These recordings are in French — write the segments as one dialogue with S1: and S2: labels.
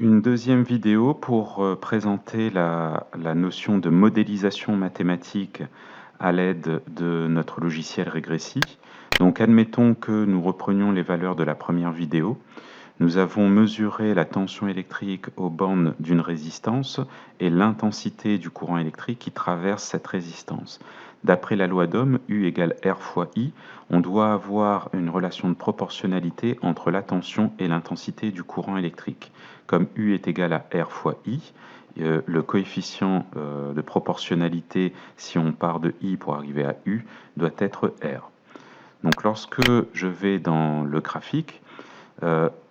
S1: Une deuxième vidéo pour présenter la notion de modélisation mathématique à l'aide de notre logiciel Regressi. Donc admettons que nous reprenions les valeurs de la première vidéo. Nous avons mesuré la tension électrique aux bornes d'une résistance et l'intensité du courant électrique qui traverse cette résistance. D'après la loi d'Ohm, U égale R fois I, on doit avoir une relation de proportionnalité entre la tension et l'intensité du courant électrique. Comme U est égal à R fois I, le coefficient de proportionnalité, si on part de I pour arriver à U, doit être R. Donc lorsque je vais dans le graphique,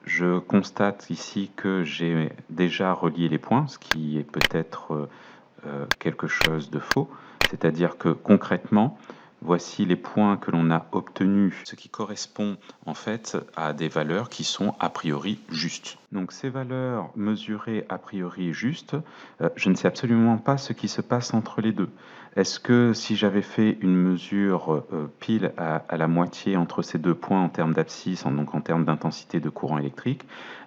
S1: je constate ici que j'ai déjà relié les points, ce qui est peut-être quelque chose de faux. C'est-à-dire que concrètement, voici les points que l'on a obtenus, ce qui correspond en fait à des valeurs qui sont a priori justes. Donc ces valeurs mesurées a priori justes, je ne sais absolument pas ce qui se passe entre les deux. Est-ce que si j'avais fait une mesure pile à la moitié entre ces deux points en termes d'abscisse, donc en termes d'intensité de courant électrique,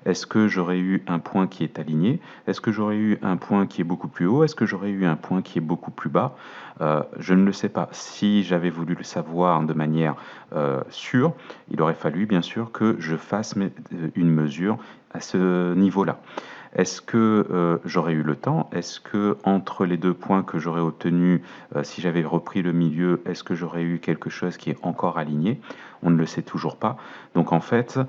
S1: est-ce que j'aurais eu un point qui est aligné? Est-ce que j'aurais eu un point qui est beaucoup plus haut? Est-ce que j'aurais eu un point qui est beaucoup plus bas? Je ne le sais pas. Si j'avais voulu le savoir de manière sûre, il aurait fallu bien sûr que je fasse une mesure à ce niveau-là. Est-ce que j'aurais eu le temps? Est-ce que entre les deux points que j'aurais obtenus, si j'avais repris le milieu, est-ce que j'aurais eu quelque chose qui est encore aligné? On ne le sait toujours pas. Donc en fait,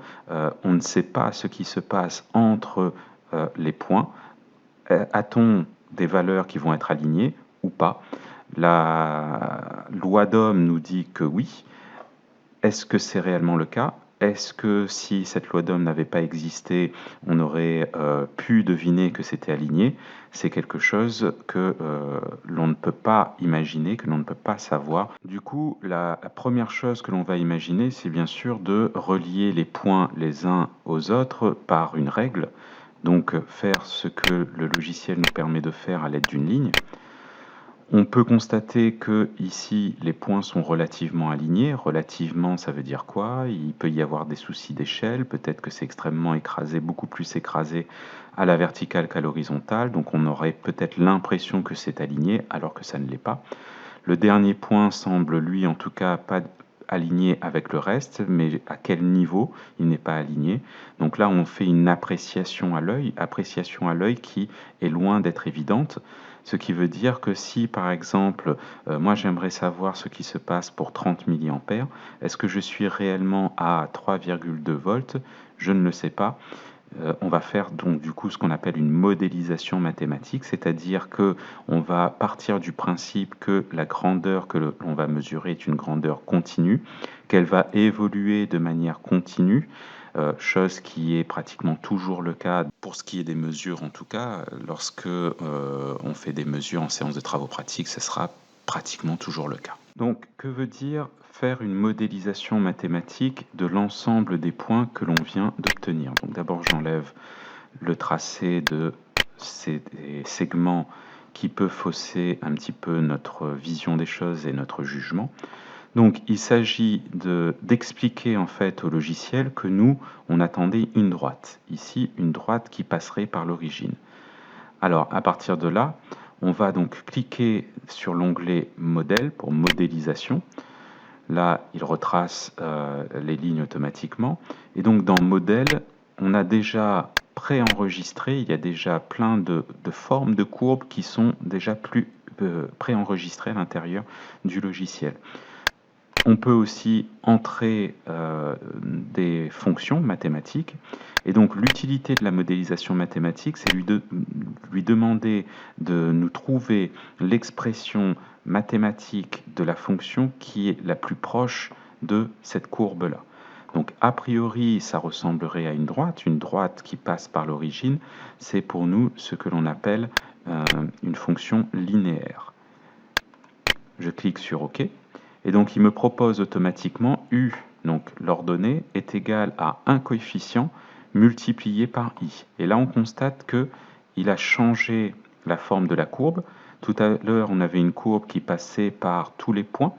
S1: on ne sait pas ce qui se passe entre les points. A-t-on des valeurs qui vont être alignées ou pas? La loi d'Ohm nous dit que oui. Est-ce que c'est réellement le cas? Est-ce que si cette loi d'Ohm n'avait pas existé, on aurait pu deviner que c'était aligné? C'est quelque chose que l'on ne peut pas imaginer, que l'on ne peut pas savoir. Du coup, la première chose que l'on va imaginer, c'est bien sûr de relier les points les uns aux autres par une règle. Donc faire ce que le logiciel nous permet de faire à l'aide d'une ligne. On peut constater que ici les points sont relativement alignés. Relativement, ça veut dire quoi? Il peut y avoir des soucis d'échelle, peut-être que c'est extrêmement écrasé, beaucoup plus écrasé à la verticale qu'à l'horizontale, donc on aurait peut-être l'impression que c'est aligné alors que ça ne l'est pas. Le dernier point semble lui en tout cas pas aligné avec le reste, mais à quel niveau il n'est pas aligné. Donc là on fait une appréciation à l'œil qui est loin d'être évidente. Ce qui veut dire que si, par exemple, moi j'aimerais savoir ce qui se passe pour 30 mA, est-ce que je suis réellement à 3,2 volts? Je ne le sais pas. On va faire donc du coup ce qu'on appelle une modélisation mathématique, c'est-à-dire que on va partir du principe que la grandeur que l'on va mesurer est une grandeur continue, qu'elle va évoluer de manière continue, chose qui est pratiquement toujours le cas pour ce qui est des mesures en tout cas. Lorsque on fait des mesures en séance de travaux pratiques, ce sera pratiquement toujours le cas. Donc, que veut dire faire une modélisation mathématique de l'ensemble des points que l'on vient d'obtenir? Donc d'abord, j'enlève le tracé de ces segments qui peut fausser un petit peu notre vision des choses et notre jugement. Donc il s'agit d'expliquer en fait au logiciel que nous, on attendait une droite. Ici, une droite qui passerait par l'origine. Alors à partir de là, on va donc cliquer sur l'onglet Modèle pour modélisation. Là, il retrace les lignes automatiquement. Et donc dans Modèle, on a déjà préenregistré, il y a déjà plein de formes de courbes qui sont déjà préenregistrées à l'intérieur du logiciel. On peut aussi entrer des fonctions mathématiques. Et donc l'utilité de la modélisation mathématique, c'est lui demander de nous trouver l'expression mathématique de la fonction qui est la plus proche de cette courbe-là. Donc a priori, ça ressemblerait à une droite qui passe par l'origine. C'est pour nous ce que l'on appelle une fonction linéaire. Je clique sur OK. Et donc il me propose automatiquement U, donc l'ordonnée, est égale à un coefficient multiplié par I. Et là on constate qu'il a changé la forme de la courbe. Tout à l'heure on avait une courbe qui passait par tous les points,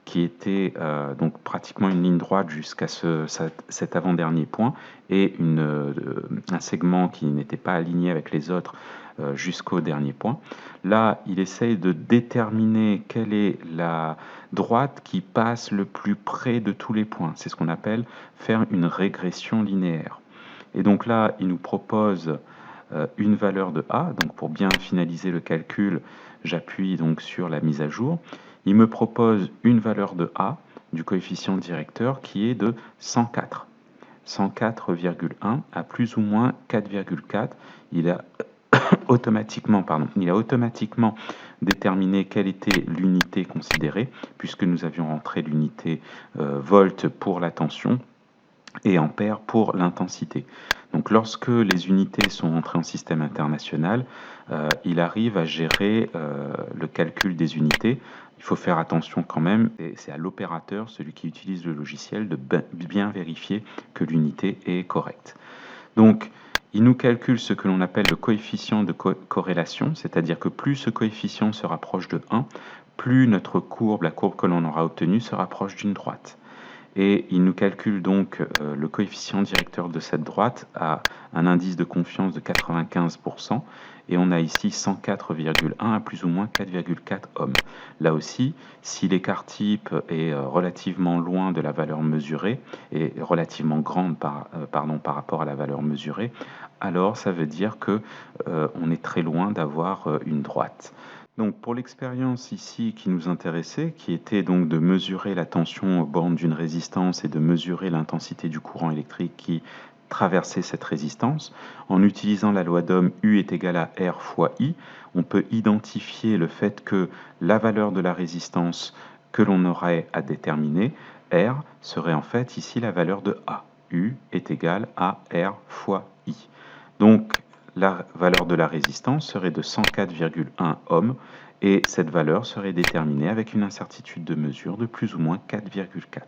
S1: qui était donc pratiquement une ligne droite jusqu'à cet avant-dernier point, et un segment qui n'était pas aligné avec les autres jusqu'au dernier point. Là, il essaye de déterminer quelle est la droite qui passe le plus près de tous les points. C'est ce qu'on appelle faire une régression linéaire. Et donc là, il nous propose une valeur de A. Donc pour bien finaliser le calcul, j'appuie donc sur la mise à jour. Il me propose une valeur de A du coefficient directeur qui est de 104. 104,1 à plus ou moins 4,4. Il a automatiquement déterminé quelle était l'unité considérée, puisque nous avions rentré l'unité volt pour la tension et ampère pour l'intensité. Donc lorsque les unités sont entrées en système international, il arrive à gérer le calcul des unités. Il faut faire attention quand même, et c'est à l'opérateur, celui qui utilise le logiciel, de bien vérifier que l'unité est correcte. Donc, il nous calcule ce que l'on appelle le coefficient de corrélation, c'est-à-dire que plus ce coefficient se rapproche de 1, plus notre courbe, la courbe que l'on aura obtenue, se rapproche d'une droite. Et il nous calcule donc le coefficient directeur de cette droite à un indice de confiance de 95%, et on a ici 104,1 à plus ou moins 4,4 ohms. Là aussi, si l'écart type est relativement loin de la valeur mesurée, et relativement grande par rapport à la valeur mesurée, alors ça veut dire que on est très loin d'avoir une droite. Donc pour l'expérience ici qui nous intéressait, qui était donc de mesurer la tension aux bornes d'une résistance et de mesurer l'intensité du courant électrique qui traversait cette résistance, en utilisant la loi d'Ohm U est égal à R fois I, on peut identifier le fait que la valeur de la résistance que l'on aurait à déterminer, R, serait en fait ici la valeur de A. U est égal à R fois I. Donc la valeur de la résistance serait de 104,1 ohms, et cette valeur serait déterminée avec une incertitude de mesure de plus ou moins 4,4.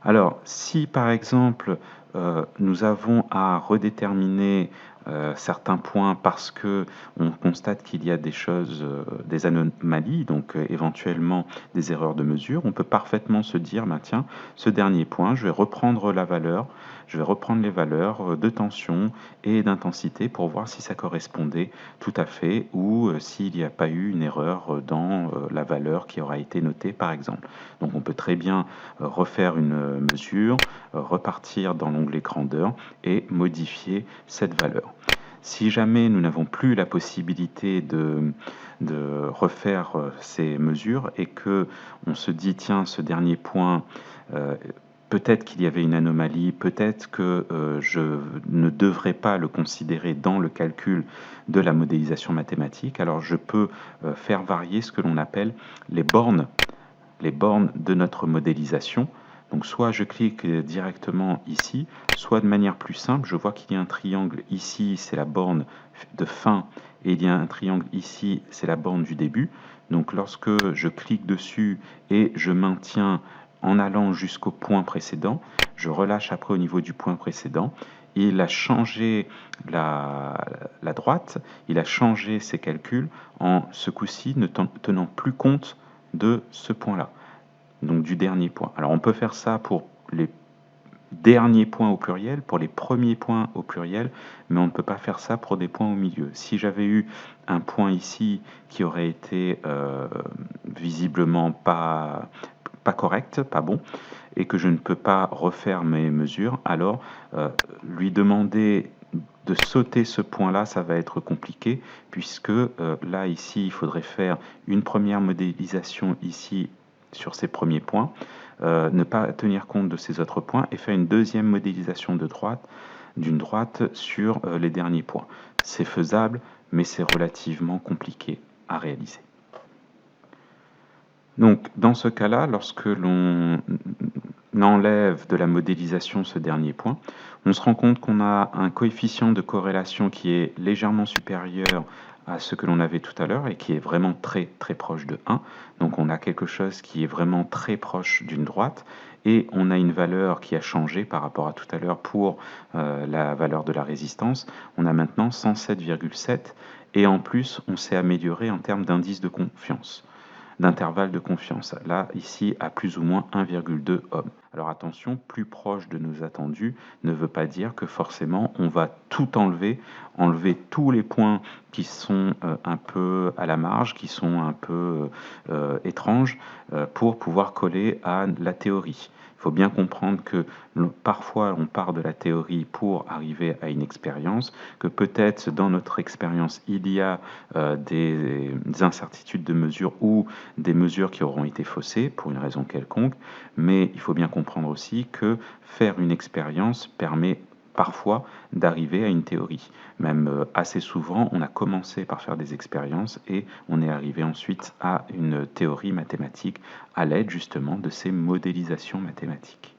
S1: Alors, si par exemple nous avons à redéterminer certains points parce que on constate qu'il y a des choses, des anomalies, donc éventuellement des erreurs de mesure, on peut parfaitement se dire, bah, tiens, ce dernier point, je vais reprendre la valeur, je vais reprendre les valeurs de tension et d'intensité pour voir si ça correspondait tout à fait, ou s'il n'y a pas eu une erreur dans la valeur qui aura été notée par exemple. Donc on peut très bien refaire une mesure, repartir dans l'onglet grandeur et modifier cette valeur. Si jamais nous n'avons plus la possibilité de refaire ces mesures et que on se dit tiens, ce dernier point, peut-être qu'il y avait une anomalie, peut-être que je ne devrais pas le considérer dans le calcul de la modélisation mathématique, alors je peux faire varier ce que l'on appelle les bornes de notre modélisation. Donc soit je clique directement ici, soit de manière plus simple, je vois qu'il y a un triangle ici, c'est la borne de fin, et il y a un triangle ici, c'est la borne du début. Donc lorsque je clique dessus et je maintiens en allant jusqu'au point précédent, je relâche après au niveau du point précédent, il a changé la droite, il a changé ses calculs en ce coup-ci ne tenant plus compte de ce point-là, donc du dernier point. Alors on peut faire ça pour les derniers points au pluriel, pour les premiers points au pluriel, mais on ne peut pas faire ça pour des points au milieu. Si j'avais eu un point ici qui aurait été visiblement pas correct, pas bon, et que je ne peux pas refaire mes mesures, alors lui demander de sauter ce point-là, ça va être compliqué, puisque là, ici, il faudrait faire une première modélisation ici sur ces premiers points, ne pas tenir compte de ces autres points et faire une deuxième modélisation d'une droite sur les derniers points. C'est faisable, mais c'est relativement compliqué à réaliser. Donc, dans ce cas-là, lorsque l'on enlève de la modélisation ce dernier point, on se rend compte qu'on a un coefficient de corrélation qui est légèrement supérieur à ce que l'on avait tout à l'heure et qui est vraiment très très proche de 1. Donc on a quelque chose qui est vraiment très proche d'une droite, et on a une valeur qui a changé par rapport à tout à l'heure pour la valeur de la résistance. On a maintenant 107,7, et en plus on s'est amélioré en termes d'indice de confiance. d'intervalle de confiance. Là, ici, à plus ou moins 1,2 ohms. Alors attention, plus proche de nos attendus ne veut pas dire que forcément on va tout enlever tous les points qui sont un peu à la marge, qui sont un peu étranges, pour pouvoir coller à la théorie. Il faut bien comprendre que parfois on part de la théorie pour arriver à une expérience, que peut-être dans notre expérience il y a des incertitudes de mesure ou des mesures qui auront été faussées pour une raison quelconque, mais il faut bien comprendre aussi que faire une expérience permet parfois d'arriver à une théorie. Même assez souvent, on a commencé par faire des expériences et on est arrivé ensuite à une théorie mathématique à l'aide justement de ces modélisations mathématiques.